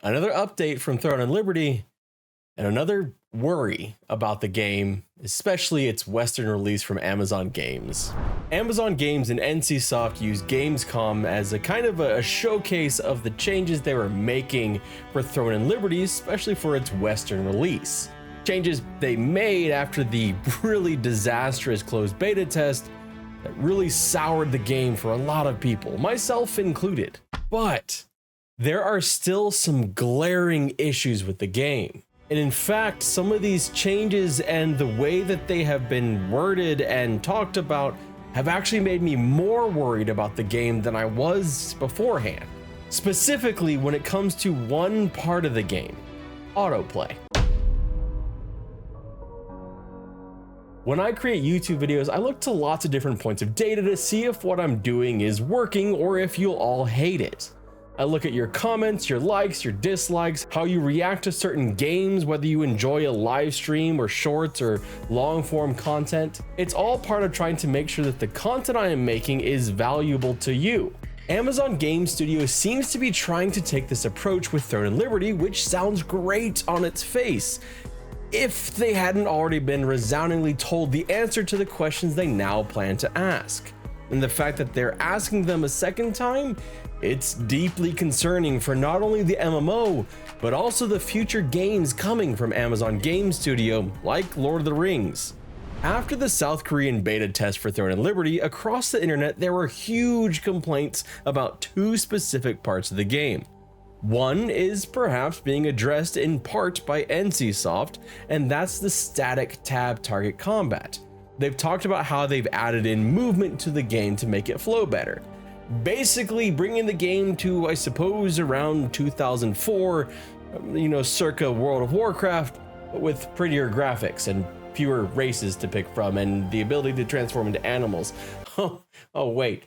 another update from Throne and Liberty, and another worry about the game, especially its Western release from Amazon Games. Amazon Games and NCSoft used Gamescom as a kind of a showcase of the changes they were making for Throne and Liberty, especially for its Western release. Changes they made after the really disastrous closed beta test that really soured the game for a lot of people, myself included. But there are still some glaring issues with the game. And in fact, some of these changes and the way that they have been worded and talked about have actually made me more worried about the game than I was beforehand. Specifically when it comes to one part of the game, autoplay. When I create YouTube videos, I look to lots of different points of data to see if what I'm doing is working or if you'll all hate it. I look at your comments, your likes, your dislikes, how you react to certain games, whether you enjoy a live stream or shorts or long form content. It's all part of trying to make sure that the content I am making is valuable to you. Amazon Game Studios seems to be trying to take this approach with Throne and Liberty, which sounds great on its face, if they hadn't already been resoundingly told the answer to the questions they now plan to ask. And the fact that they're asking them a second time, it's deeply concerning for not only the MMO, but also the future games coming from Amazon Game Studio, like Lord of the Rings. After the South Korean beta test for Throne and Liberty, across the internet there were huge complaints about two specific parts of the game. One is perhaps being addressed in part by NCSoft, and that's the static tab target combat. They've talked about how they've added in movement to the game to make it flow better. Basically bringing the game to, I suppose, around 2004, circa World of Warcraft, with prettier graphics and fewer races to pick from and the ability to transform into animals. Oh wait,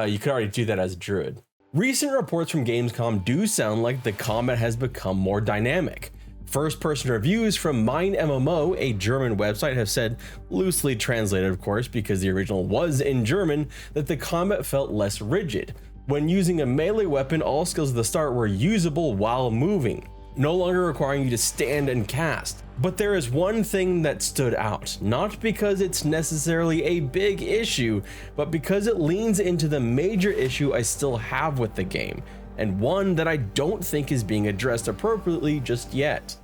you could already do that as a druid. Recent reports from Gamescom do sound like the combat has become more dynamic. First-person reviews from Mein MMO, a German website, have said, loosely translated of course because the original was in German, that the combat felt less rigid. When using a melee weapon, all skills at the start were usable while moving, no longer requiring you to stand and cast. But there is one thing that stood out, not because it's necessarily a big issue, but because it leans into the major issue I still have with the game, and one that I don't think is being addressed appropriately just yet.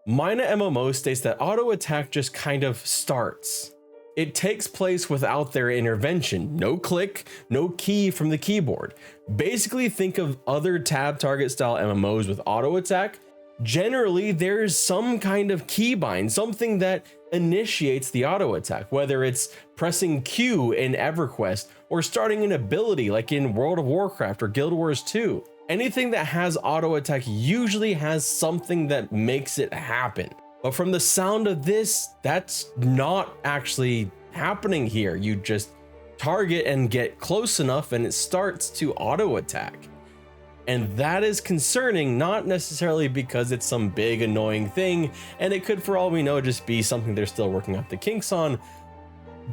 Mina MMO states that auto attack just kind of starts. It takes place without their intervention, no click, no key from the keyboard. Basically think of other tab target style MMOs with auto attack. Generally there's some kind of keybind, something that initiates the auto attack, whether it's pressing Q in EverQuest or starting an ability like in World of Warcraft or Guild Wars 2. Anything that has auto attack usually has something that makes it happen. But from the sound of this, that's not actually happening here. You just target and get close enough and it starts to auto attack. And that is concerning, not necessarily because it's some big annoying thing, and it could, for all we know, just be something they're still working out the kinks on,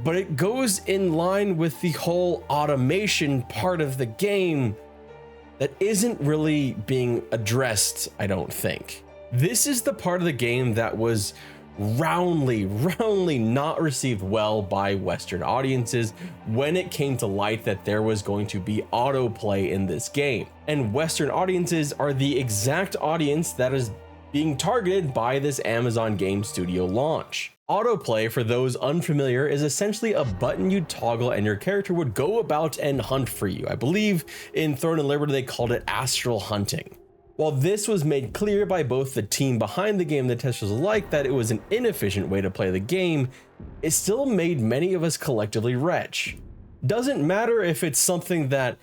but it goes in line with the whole automation part of the game that isn't really being addressed, I don't think. This is the part of the game that was roundly not received well by Western audiences when it came to light that there was going to be autoplay in this game. And Western audiences are the exact audience that is being targeted by this Amazon Game Studio launch. Autoplay, for those unfamiliar, is essentially a button you toggle and your character would go about and hunt for you. I believe in Throne and Liberty they called it astral hunting. While this was made clear by both the team behind the game and the testers alike that it was an inefficient way to play the game, it still made many of us collectively retch. Doesn't matter if it's something that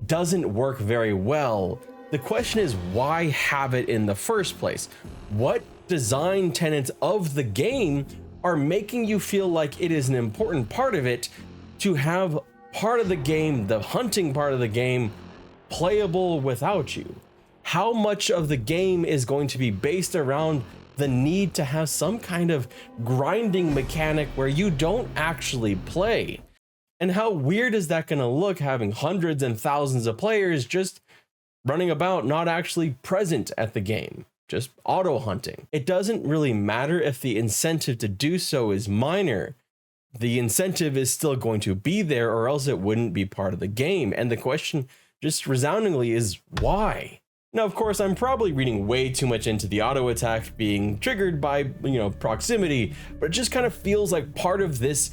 doesn't work very well, the question is why have it in the first place? What design tenets of the game are making you feel like it is an important part of it to have part of the game, the hunting part of the game, playable without you? How much of the game is going to be based around the need to have some kind of grinding mechanic where you don't actually play? And how weird is that going to look, having hundreds and thousands of players just running about not actually present at the game, just auto hunting. It doesn't really matter if the incentive to do so is minor. The incentive is still going to be there, or else it wouldn't be part of the game. And the question just resoundingly is why? Now, of course, I'm probably reading way too much into the auto attack being triggered by, proximity, but it just kind of feels like part of this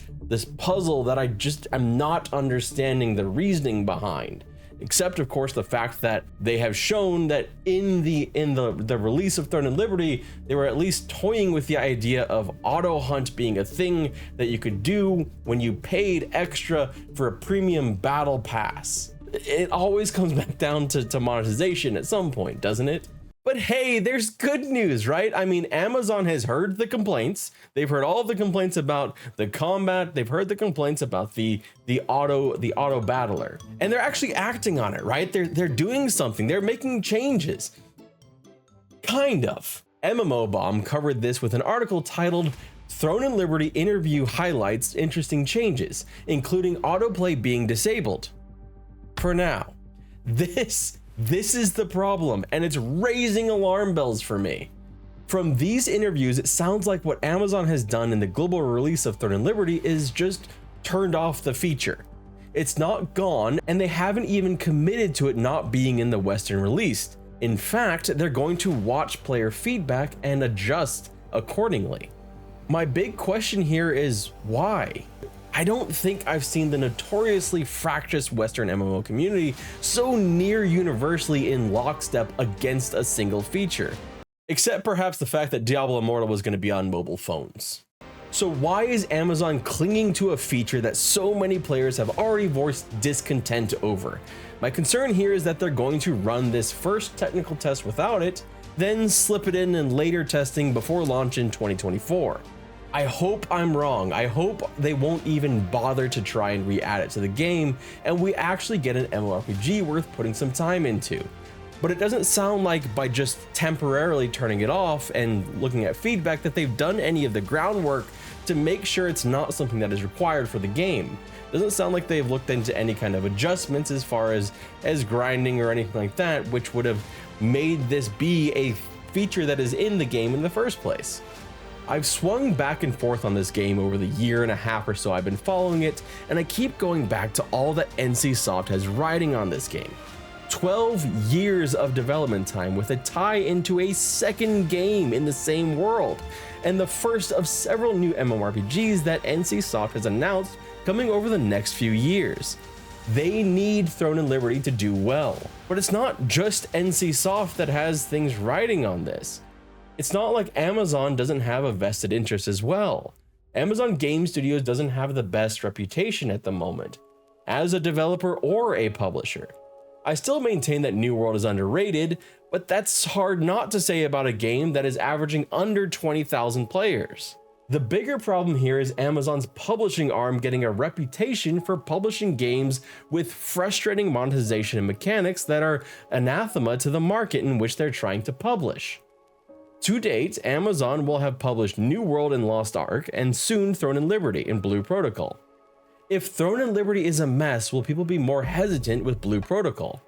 puzzle that I just am not understanding the reasoning behind. Except, of course, the fact that they have shown that in the release of Throne and Liberty, they were at least toying with the idea of auto hunt being a thing that you could do when you paid extra for a premium battle pass. It always comes back down to monetization at some point, doesn't it? But hey, there's good news, right? I mean, Amazon has heard the complaints. They've heard all of the complaints about the combat. They've heard the complaints about the auto battler, and they're actually acting on it, right? They're doing something. They're making changes. Kind of. MMO Bomb covered this with an article titled "Throne and Liberty Interview Highlights Interesting Changes, including autoplay being disabled." For now, this is the problem, and it's raising alarm bells for me. From these interviews, it sounds like what Amazon has done in the global release of Throne and Liberty is just turned off the feature. It's not gone, and they haven't even committed to it not being in the Western release. In fact, they're going to watch player feedback and adjust accordingly. My big question here is why? I don't think I've seen the notoriously fractious Western MMO community so near universally in lockstep against a single feature, except perhaps the fact that Diablo Immortal was going to be on mobile phones. So why is Amazon clinging to a feature that so many players have already voiced discontent over? My concern here is that they're going to run this first technical test without it, then slip it in later testing before launch in 2024. I hope I'm wrong. I hope they won't even bother to try and re-add it to the game, and we actually get an MMORPG worth putting some time into. But it doesn't sound like by just temporarily turning it off and looking at feedback that they've done any of the groundwork to make sure it's not something that is required for the game. Doesn't sound like they've looked into any kind of adjustments as far as grinding or anything like that, which would have made this be a feature that is in the game in the first place. I've swung back and forth on this game over the year and a half or so I've been following it, and I keep going back to all that NCSoft has riding on this game. 12 years of development time with a tie into a second game in the same world, and the first of several new MMORPGs that NCSoft has announced coming over the next few years. They need Throne and Liberty to do well, but it's not just NCSoft that has things riding on this. It's not like Amazon doesn't have a vested interest as well. Amazon Game Studios doesn't have the best reputation at the moment, as a developer or a publisher. I still maintain that New World is underrated, but that's hard not to say about a game that is averaging under 20,000 players. The bigger problem here is Amazon's publishing arm getting a reputation for publishing games with frustrating monetization and mechanics that are anathema to the market in which they're trying to publish. To date, Amazon will have published New World and Lost Ark, and soon Throne and Liberty in Blue Protocol. If Throne and Liberty is a mess, will people be more hesitant with Blue Protocol?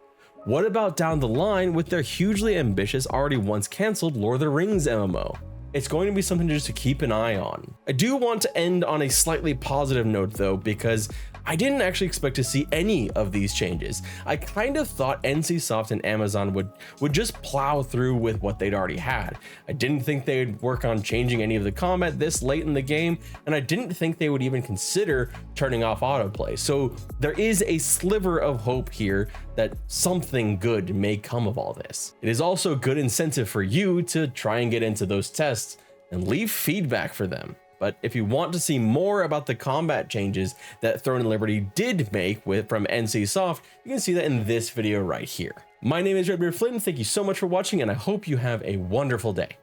What about down the line with their hugely ambitious, already once cancelled Lord of the Rings MMO? It's going to be something just to keep an eye on. I do want to end on a slightly positive note though, because I didn't actually expect to see any of these changes. I kind of thought NCSoft and Amazon would just plow through with what they'd already had. I didn't think they'd work on changing any of the combat this late in the game, and I didn't think they would even consider turning off autoplay. So there is a sliver of hope here that something good may come of all this. It is also good incentive for you to try and get into those tests and leave feedback for them. But if you want to see more about the combat changes that Throne and Liberty did make from NCSoft, you can see that in this video right here. My name is Redbeard Flynn. Thank you so much for watching, and I hope you have a wonderful day.